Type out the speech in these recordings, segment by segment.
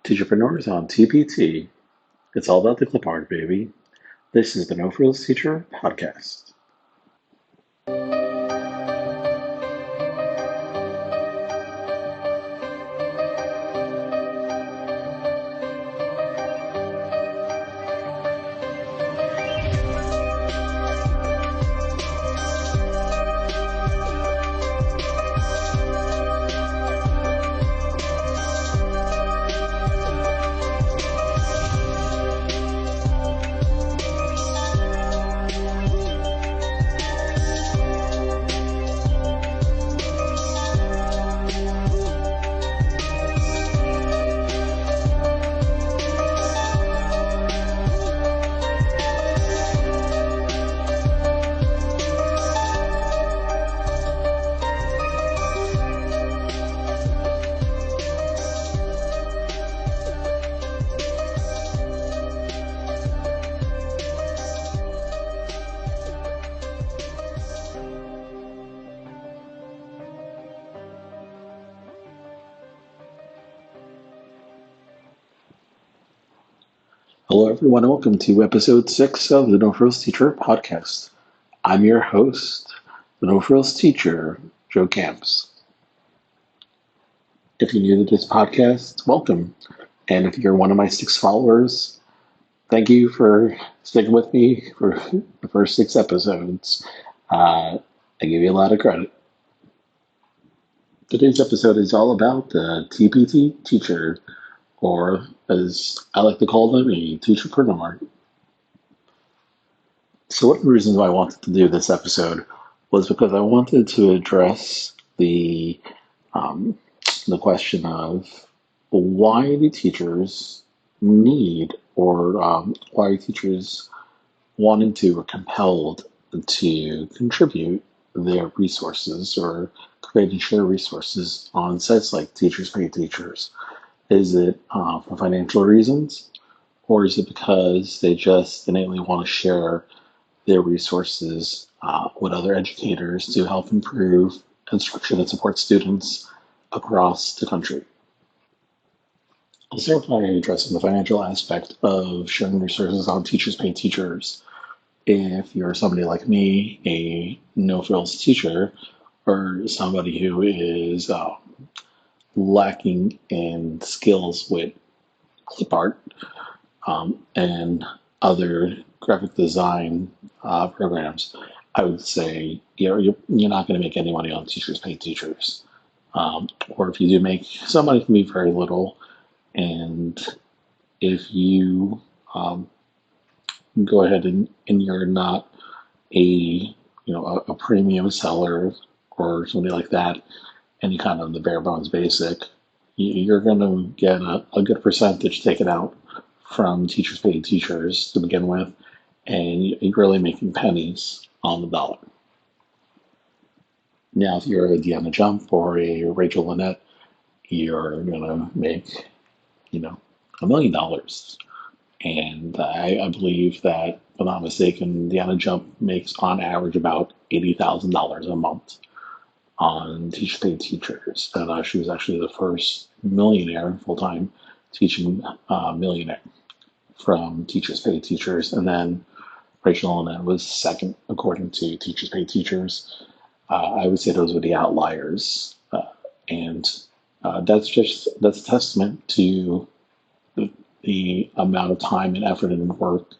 Teacherpreneur is on TPT. It's all about the clipart, baby. This is the No-Frills Teacher Podcast. Hello, everyone, and welcome to episode 6 of the No-Frills Teacher Podcast. I'm your host, the No-Frills Teacher, Joe Camps. If you're new to this podcast, welcome. And if you're one of my 6 followers, thank you for sticking with me for the first 6 episodes. I give you a lot of credit. Today's episode is all about the TPT teacher, or as I like to call them, a teacherpreneur. So one of the reasons why I wanted to do this episode was because I wanted to address um, the question of why do teachers need, or why are teachers wanting to or compelled to contribute their resources or create and share resources on sites like Teachers Pay Teachers. Is it for financial reasons, or is it because they just innately want to share their resources with other educators to help improve instruction and support students across the country? I'll start by addressing the financial aspect of sharing resources on Teachers Pay Teachers. If you're somebody like me, a no-frills teacher, or somebody who is lacking in skills with clip art and other graphic design programs, I would say you're not going to make any money on Teachers Pay Teachers. Or if you do make some money, it can be very little. And if you go ahead and you're not a premium seller or something like that, any kind of the bare bones basic, you're going to get a good percentage taken out from Teachers Pay Teachers to begin with, and you're really making pennies on the dollar. Now, if you're a Deanna Jump or a Rachel Lynette, you're going to make, $1 million. And I believe that, if I'm not mistaken, Deanna Jump makes on average about $80,000 a month on Teachers Pay Teachers. And she was actually the first millionaire, full-time teaching millionaire from Teachers Pay Teachers. And then Rachel Lynette was second, according to Teachers Pay Teachers. I would say those were the outliers. And that's a testament to the amount of time and effort and work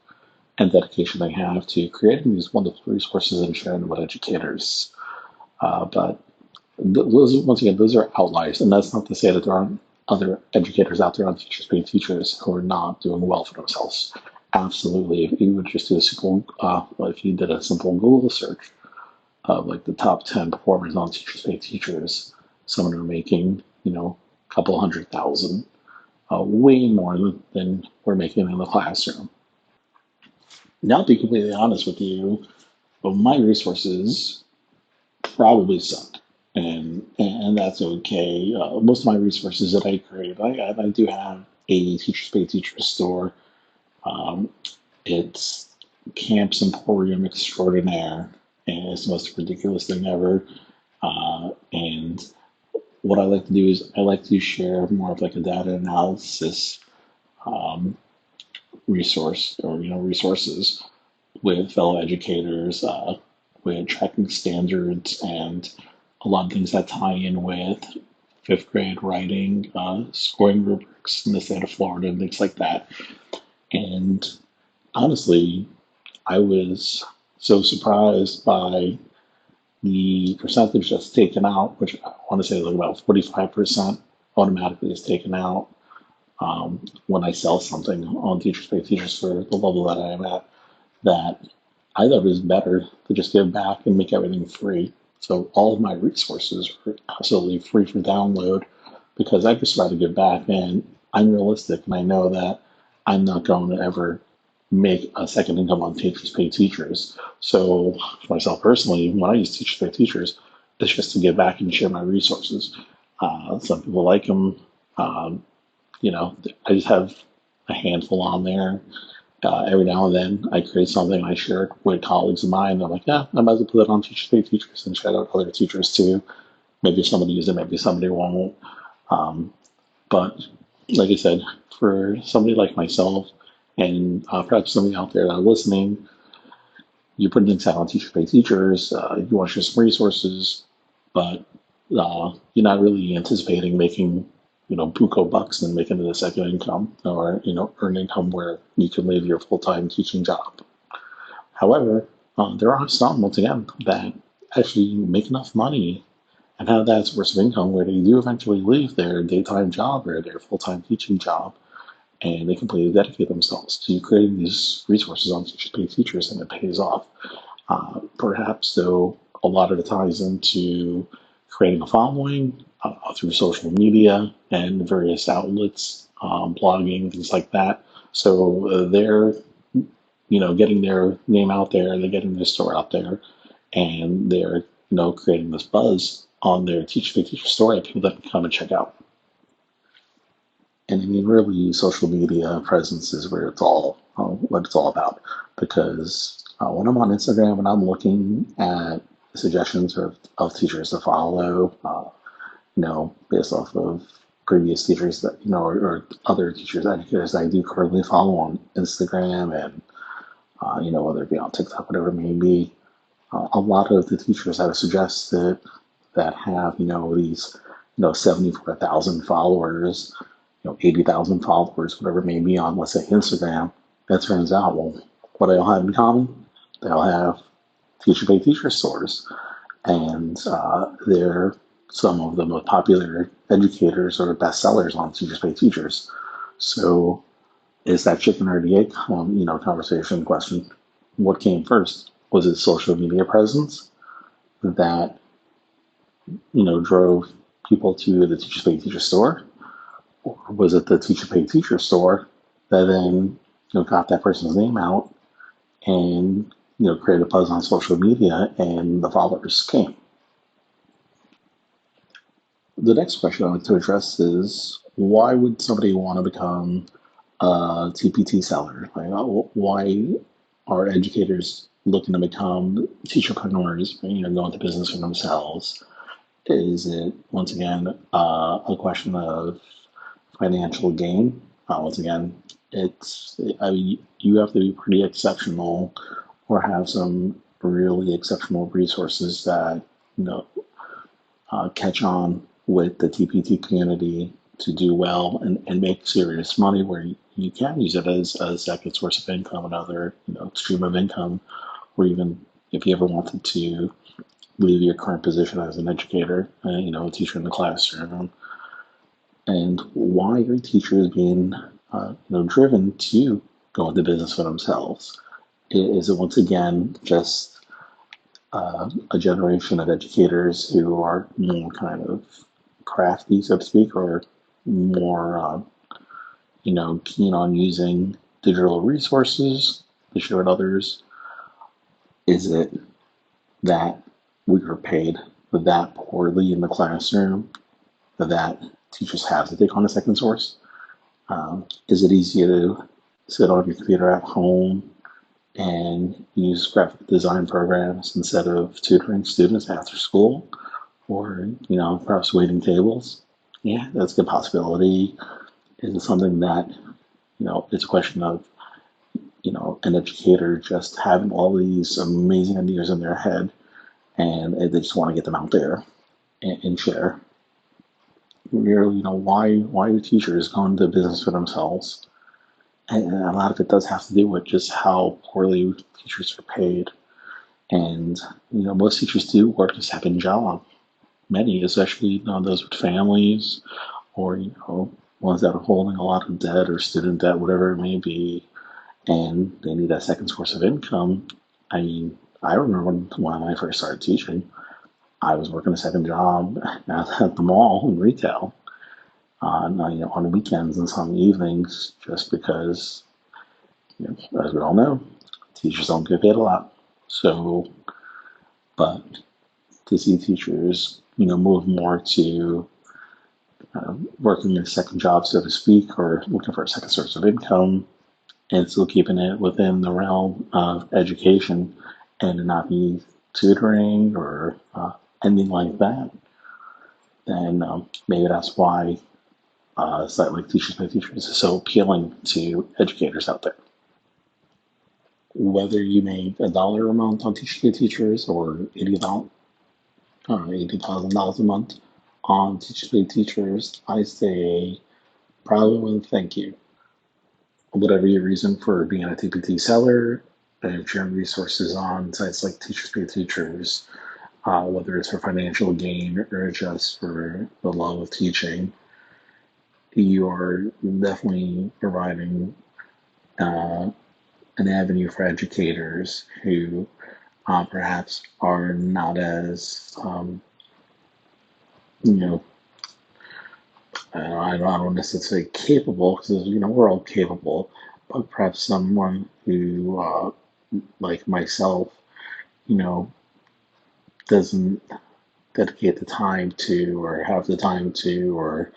and dedication they have to creating these wonderful resources and sharing them with educators. But once again, those are outliers, and that's not to say that there aren't other educators out there on Teachers Pay Teachers who are not doing well for themselves. Absolutely. If you would just do if you did a simple Google search of like the top 10 performers on Teachers Pay Teachers, some of them are making, a couple $100,000, way more than we're making in the classroom. Now, to be completely honest with you, my resources probably suck. And that's okay. Most of my resources that I create, I do have a Teachers Pay Teachers store. It's Camps Emporium Extraordinaire, and it's the most ridiculous thing ever. And what I like to do is I like to share more of like a data analysis um, resource or resources with fellow educators, with tracking standards and a lot of things that tie in with fifth grade writing, scoring rubrics in the state of Florida, and things like that. And honestly, I was so surprised by the percentage that's taken out, which I want to say is like about 45% automatically is taken out when I sell something on Teachers Pay Teachers for the level that I am at, that I thought it was better to just give back and make everything free. So all of my resources are absolutely free for download because I just try to give back, and I'm realistic and I know that I'm not going to ever make a second income on Teachers Pay Teachers. So for myself personally, when I use Teachers Pay Teachers, it's just to give back and share my resources. Some people like them. Um, I just have a handful on there. Every now and then I create something and I share it with colleagues of mine. I'm like, yeah, I might as well put it on Teachers Pay Teachers and shout out other teachers too. Maybe somebody use it, maybe somebody won't. Um, but like I said, for somebody like myself, and perhaps somebody out there that are listening, you put links out on Teacher Pay Teachers, you want to share some resources, but you're not really anticipating making, buco bucks and making it a second income or, earn income where you can leave your full-time teaching job. However, there are some, once again, that actually make enough money and have that source of income where they do eventually leave their daytime job or their full-time teaching job, and they completely dedicate themselves to creating these resources on Teachers Pay Teachers, and it pays off. Perhaps, though, a lot of it ties into creating a following through social media and various outlets, blogging, things like that. So they're, getting their name out there, they're getting their store out there, and they're, creating this buzz on their Teacher Pay Teacher store that people that can come and check out. And I mean, really, social media presence is where it's all what it's all about. Because when I'm on Instagram and I'm looking at suggestions of teachers to follow, based off of previous teachers that or other teachers, educators that I do currently follow on Instagram, and whether it be on TikTok, whatever it may be, a lot of the teachers that are suggested that have these 74,000 followers, 80,000 followers, whatever it may be on, let's say, Instagram, it turns out, well, what they all have in common, they all have Teacher Pay Teacher stores, and they're some of the most popular educators or bestsellers on Teachers Pay Teachers. So is that chicken or the egg, conversation question? What came first? Was it social media presence that, drove people to the Teachers Pay Teacher store? Or was it the Teacher Pay Teacher store that then, got that person's name out and, created a buzz on social media and the followers came? The next question I'd like to address is, why would somebody want to become a TPT seller? Like, why are educators looking to become teacherpreneurs, go into business for themselves? Is it, once again, a question of financial gain? Once again, you have to be pretty exceptional or have some really exceptional resources that, catch on with the TPT community to do well and make serious money where you can use it as a second source of income, another stream of income, or even if you ever wanted to leave your current position as an educator, a teacher in the classroom. And why are teachers being driven to go into business for themselves? Is it once again just a generation of educators who are more kind of crafty, so to speak, or more, keen on using digital resources to share with others? Is it that we are paid that poorly in the classroom that teachers have to take on a second source? Is it easier to sit on your computer at home and use graphic design programs instead of tutoring students after school? or perhaps waiting tables. Yeah, that's a good possibility. Is it something that it's a question of an educator just having all these amazing ideas in their head, and they just want to get them out there and share. Really, why do teachers go into business for themselves? And a lot of it does have to do with just how poorly teachers are paid. And most teachers do work a second job. Many, especially those with families, or ones that are holding a lot of debt or student debt, whatever it may be, and they need that second source of income. I mean, I remember when I first started teaching, I was working a second job at the mall in retail on weekends and some evenings, just because, as we all know, teachers don't get paid a lot. So, but to see teachers, move more to working a second job, so to speak, or looking for a second source of income, and still keeping it within the realm of education and not be tutoring or anything like that, then maybe that's why a site like Teachers Pay Teachers is so appealing to educators out there. Whether you make $1 a month on Teachers Pay Teachers or $80,000 a month on Teachers Pay Teachers, I say probably with a thank you. Whatever your reason for being a TPT seller, sharing resources on sites like Teachers Pay Teachers, whether it's for financial gain or just for the love of teaching, you are definitely providing uh, an avenue for educators who perhaps are not as, you know, I don't necessarily say capable, because we're all capable, but perhaps someone who, like myself, you know, doesn't dedicate the time to, or have the time to, or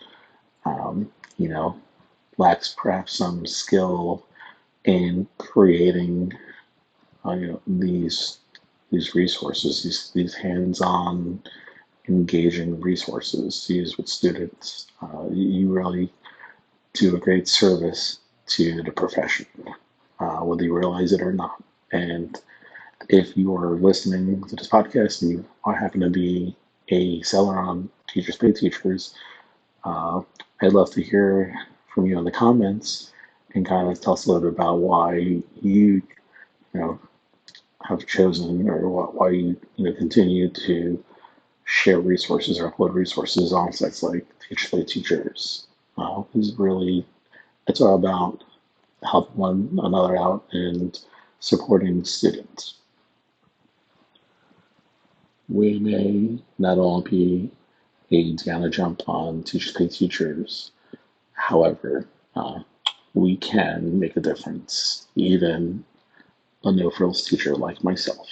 um, you know, lacks perhaps some skill in creating, these resources, these hands-on, engaging resources to use with students. You really do a great service to the profession, whether you realize it or not. And if you are listening to this podcast and you happen to be a seller on Teachers Pay Teachers, uh, I'd love to hear from you in the comments and kind of tell us a little bit about why you know have chosen, or why you continue to share resources or upload resources on sites like Teachers Pay Teachers. Is really, it's all about helping one another out and supporting students. We may not all be a Indiana jump on Teachers Pay Teachers. However, we can make a difference, even a No-Frills teacher like myself.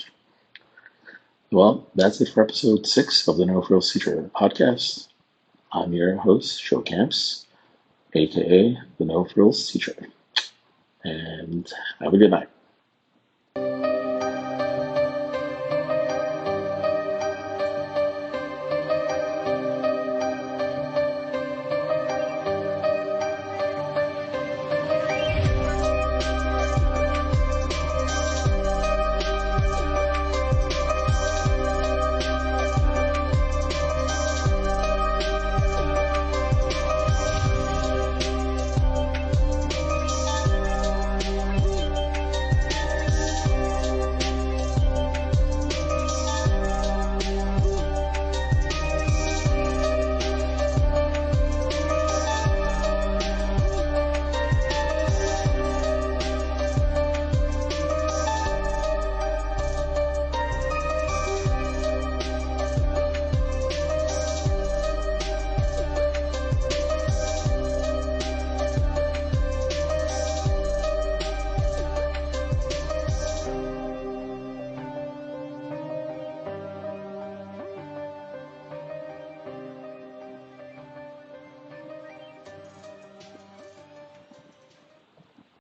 Well, that's it for episode 6 of the No-Frills Teacher podcast. I'm your host, Joe Camps, aka the No-Frills Teacher. And have a good night.